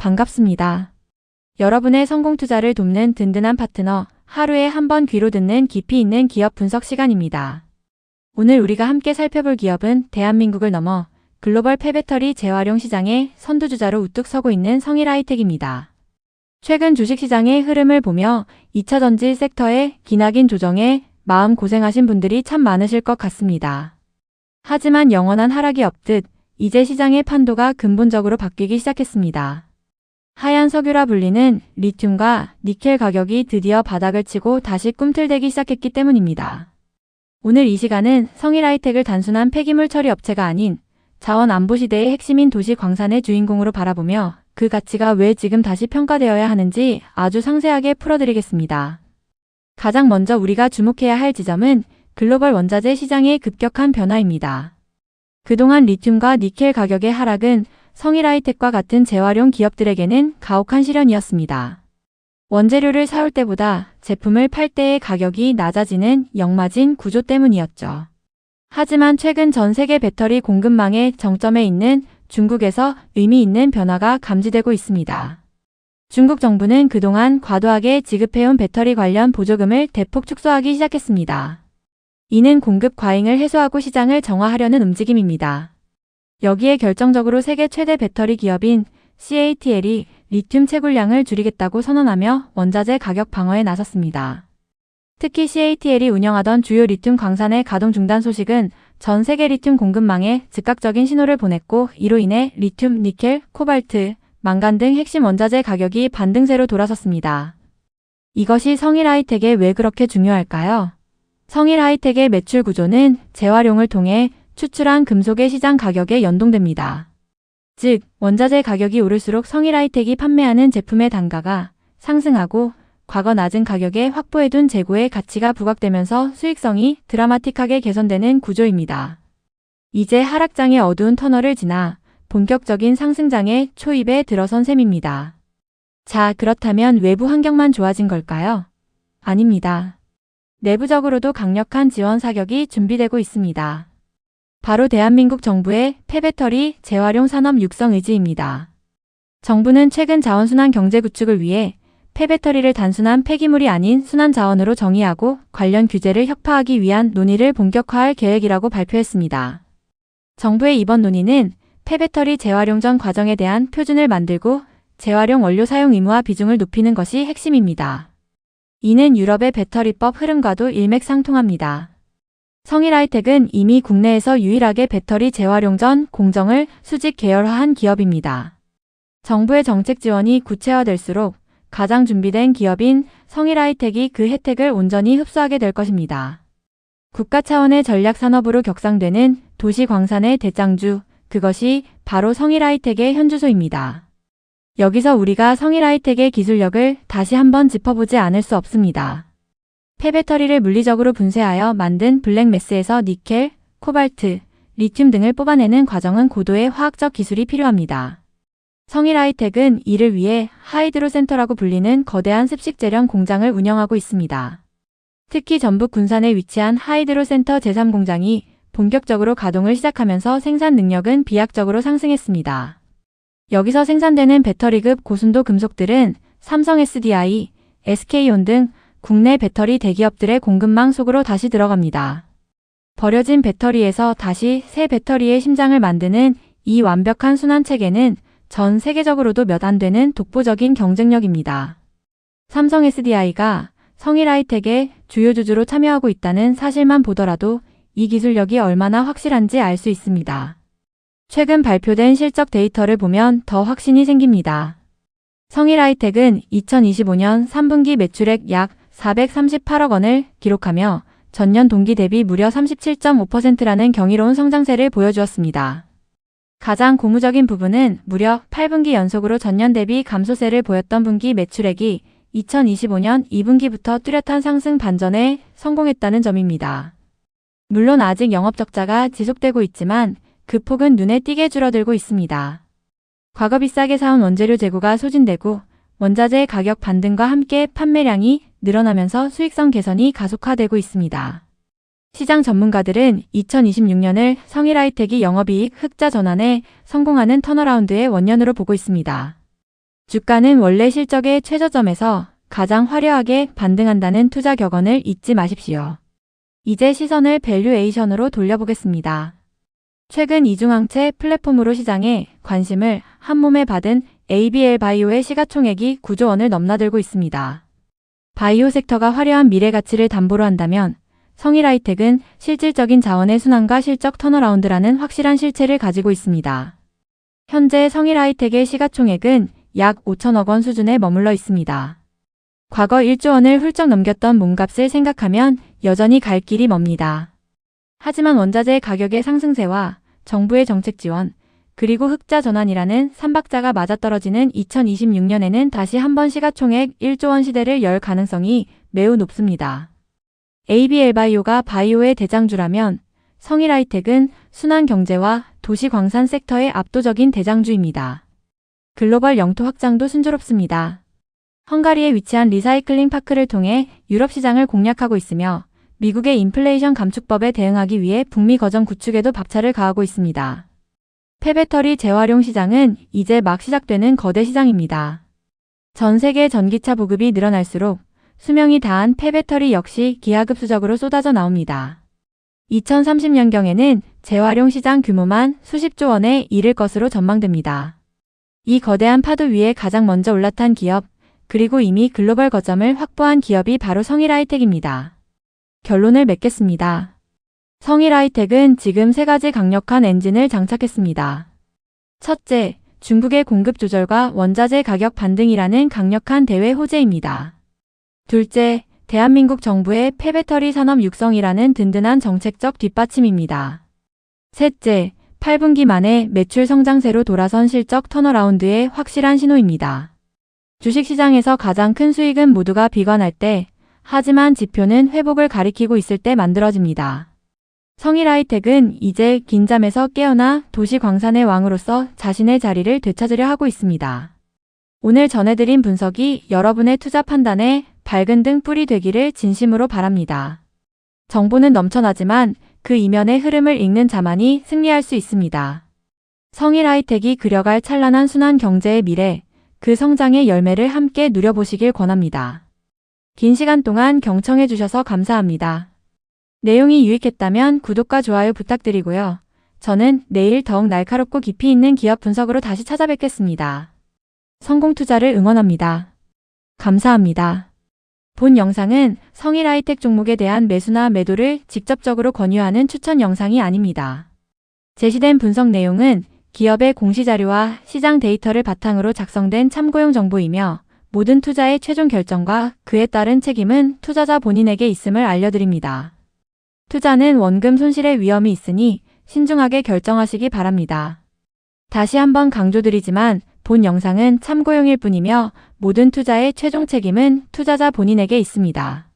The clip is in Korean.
반갑습니다. 여러분의 성공 투자를 돕는 든든한 파트너, 하루에 한 번 귀로 듣는 깊이 있는 기업 분석 시간입니다. 오늘 우리가 함께 살펴볼 기업은 대한민국을 넘어 글로벌 폐배터리 재활용 시장의 선두주자로 우뚝 서고 있는 성일하이텍입니다. 최근 주식시장의 흐름을 보며 2차 전지 섹터의 기나긴 조정에 마음 고생하신 분들이 참 많으실 것 같습니다. 하지만 영원한 하락이 없듯 이제 시장의 판도가 근본적으로 바뀌기 시작했습니다. 하얀 석유라 불리는 리튬과 니켈 가격이 드디어 바닥을 치고 다시 꿈틀대기 시작했기 때문입니다. 오늘 이 시간은 성일하이텍을 단순한 폐기물 처리 업체가 아닌 자원 안보 시대의 핵심인 도시 광산의 주인공으로 바라보며 그 가치가 왜 지금 다시 평가되어야 하는지 아주 상세하게 풀어드리겠습니다. 가장 먼저 우리가 주목해야 할 지점은 글로벌 원자재 시장의 급격한 변화입니다. 그동안 리튬과 니켈 가격의 하락은 성일하이텍과 같은 재활용 기업들에게는 가혹한 시련이었습니다. 원재료를 사올 때보다 제품을 팔 때의 가격이 낮아지는 역마진 구조 때문이었죠. 하지만 최근 전 세계 배터리 공급망의 정점에 있는 중국에서 의미 있는 변화가 감지되고 있습니다. 중국 정부는 그동안 과도하게 지급해온 배터리 관련 보조금을 대폭 축소하기 시작했습니다. 이는 공급 과잉을 해소하고 시장을 정화하려는 움직임입니다. 여기에 결정적으로 세계 최대 배터리 기업인 CATL이 리튬 채굴량을 줄이겠다고 선언하며 원자재 가격 방어에 나섰습니다. 특히 CATL이 운영하던 주요 리튬 광산의 가동 중단 소식은 전 세계 리튬 공급망에 즉각적인 신호를 보냈고, 이로 인해 리튬, 니켈, 코발트, 망간 등 핵심 원자재 가격이 반등세로 돌아섰습니다. 이것이 성일하이텍에 왜 그렇게 중요할까요? 성일하이텍의 매출 구조는 재활용을 통해 추출한 금속의 시장 가격에 연동됩니다. 즉, 원자재 가격이 오를수록 성일하이텍이 판매하는 제품의 단가가 상승하고 과거 낮은 가격에 확보해둔 재고의 가치가 부각되면서 수익성이 드라마틱하게 개선되는 구조입니다. 이제 하락장의 어두운 터널을 지나 본격적인 상승장의 초입에 들어선 셈입니다. 자, 그렇다면 외부 환경만 좋아진 걸까요? 아닙니다. 내부적으로도 강력한 지원 사격이 준비되고 있습니다. 바로 대한민국 정부의 폐배터리 재활용 산업 육성 의지입니다. 정부는 최근 자원순환 경제 구축을 위해 폐배터리를 단순한 폐기물이 아닌 순환 자원으로 정의하고 관련 규제를 혁파하기 위한 논의를 본격화할 계획이라고 발표했습니다. 정부의 이번 논의는 폐배터리 재활용 전 과정에 대한 표준을 만들고 재활용 원료 사용 의무화 비중을 높이는 것이 핵심입니다. 이는 유럽의 배터리법 흐름과도 일맥상통합니다. 성일하이텍은 이미 국내에서 유일하게 배터리 재활용 전 공정을 수직 계열화한 기업입니다. 정부의 정책 지원이 구체화될수록 가장 준비된 기업인 성일하이텍이 그 혜택을 온전히 흡수하게 될 것입니다. 국가 차원의 전략 산업으로 격상되는 도시 광산의 대장주, 그것이 바로 성일하이텍의 현주소입니다. 여기서 우리가 성일하이텍의 기술력을 다시 한번 짚어보지 않을 수 없습니다. 폐배터리를 물리적으로 분쇄하여 만든 블랙매스에서 니켈, 코발트, 리튬 등을 뽑아내는 과정은 고도의 화학적 기술이 필요합니다. 성일하이텍은 이를 위해 하이드로센터라고 불리는 거대한 습식제련 공장을 운영하고 있습니다. 특히 전북 군산에 위치한 하이드로센터 제3공장이 본격적으로 가동을 시작하면서 생산 능력은 비약적으로 상승했습니다. 여기서 생산되는 배터리급 고순도 금속들은 삼성 SDI, SK온 등 국내 배터리 대기업들의 공급망 속으로 다시 들어갑니다. 버려진 배터리에서 다시 새 배터리의 심장을 만드는 이 완벽한 순환 체계는 전 세계적으로도 몇 안 되는 독보적인 경쟁력입니다. 삼성 SDI가 성일하이텍의 주요 주주로 참여하고 있다는 사실만 보더라도 이 기술력이 얼마나 확실한지 알 수 있습니다. 최근 발표된 실적 데이터를 보면 더 확신이 생깁니다. 성일하이텍은 2025년 3분기 매출액 약 438억 원을 기록하며 전년 동기 대비 무려 37.5%라는 경이로운 성장세를 보여주었습니다. 가장 고무적인 부분은 무려 8분기 연속으로 전년 대비 감소세를 보였던 분기 매출액이 2025년 2분기부터 뚜렷한 상승 반전에 성공했다는 점입니다. 물론 아직 영업 적자가 지속되고 있지만 그 폭은 눈에 띄게 줄어들고 있습니다. 과거 비싸게 사온 원재료 재고가 소진되고 원자재 가격 반등과 함께 판매량이 늘어나면서 수익성 개선이 가속화되고 있습니다. 시장 전문가들은 2026년을 성일하이텍이 영업이익 흑자 전환에 성공하는 턴어라운드의 원년으로 보고 있습니다. 주가는 원래 실적의 최저점에서 가장 화려하게 반등한다는 투자 격언을 잊지 마십시오. 이제 시선을 밸류에이션으로 돌려보겠습니다. 최근 이중항체 플랫폼으로 시장에 관심을 한몸에 받은 ABL 바이오의 시가총액이 9조 원을 넘나들고 있습니다. 바이오 섹터가 화려한 미래 가치를 담보로 한다면 성일하이텍은 실질적인 자원의 순환과 실적 턴어라운드라는 확실한 실체를 가지고 있습니다. 현재 성일하이텍의 시가총액은 약 5천억 원 수준에 머물러 있습니다. 과거 1조 원을 훌쩍 넘겼던 몸값을 생각하면 여전히 갈 길이 멉니다. 하지만 원자재 가격의 상승세와 정부의 정책 지원, 그리고 흑자 전환이라는 삼박자가 맞아떨어지는 2026년에는 다시 한번 시가총액 1조 원 시대를 열 가능성이 매우 높습니다. ABL 바이오가 바이오의 대장주라면 성일하이텍은 순환경제와 도시광산 섹터의 압도적인 대장주입니다. 글로벌 영토 확장도 순조롭습니다. 헝가리에 위치한 리사이클링 파크를 통해 유럽 시장을 공략하고 있으며 미국의 인플레이션 감축법에 대응하기 위해 북미 거점 구축에도 박차를 가하고 있습니다. 폐배터리 재활용 시장은 이제 막 시작되는 거대 시장입니다. 전 세계 전기차 보급이 늘어날수록 수명이 다한 폐배터리 역시 기하급수적으로 쏟아져 나옵니다. 2030년경에는 재활용 시장 규모만 수십조 원에 이를 것으로 전망됩니다. 이 거대한 파도 위에 가장 먼저 올라탄 기업, 그리고 이미 글로벌 거점을 확보한 기업이 바로 성일하이텍입니다. 결론을 맺겠습니다. 성일하이텍은 지금 3가지 강력한 엔진을 장착했습니다. 첫째, 중국의 공급 조절과 원자재 가격 반등이라는 강력한 대외 호재입니다. 둘째, 대한민국 정부의 폐배터리 산업 육성이라는 든든한 정책적 뒷받침입니다. 셋째, 8분기 만에 매출 성장세로 돌아선 실적 턴어라운드의 확실한 신호입니다. 주식시장에서 가장 큰 수익은 모두가 비관할 때, 하지만 지표는 회복을 가리키고 있을 때 만들어집니다. 성일하이텍은 이제 긴 잠에서 깨어나 도시광산의 왕으로서 자신의 자리를 되찾으려 하고 있습니다. 오늘 전해드린 분석이 여러분의 투자 판단에 밝은 등 뿔이 되기를 진심으로 바랍니다. 정보는 넘쳐나지만 그 이면의 흐름을 읽는 자만이 승리할 수 있습니다. 성일하이텍이 그려갈 찬란한 순환 경제의 미래, 그 성장의 열매를 함께 누려보시길 권합니다. 긴 시간 동안 경청해 주셔서 감사합니다. 내용이 유익했다면 구독과 좋아요 부탁드리고요. 저는 내일 더욱 날카롭고 깊이 있는 기업 분석으로 다시 찾아뵙겠습니다. 성공 투자를 응원합니다. 감사합니다. 본 영상은 성일하이텍 종목에 대한 매수나 매도를 직접적으로 권유하는 추천 영상이 아닙니다. 제시된 분석 내용은 기업의 공시자료와 시장 데이터를 바탕으로 작성된 참고용 정보이며 모든 투자의 최종 결정과 그에 따른 책임은 투자자 본인에게 있음을 알려드립니다. 투자는 원금 손실의 위험이 있으니 신중하게 결정하시기 바랍니다. 다시 한번 강조드리지만 본 영상은 참고용일 뿐이며 모든 투자의 최종 책임은 투자자 본인에게 있습니다.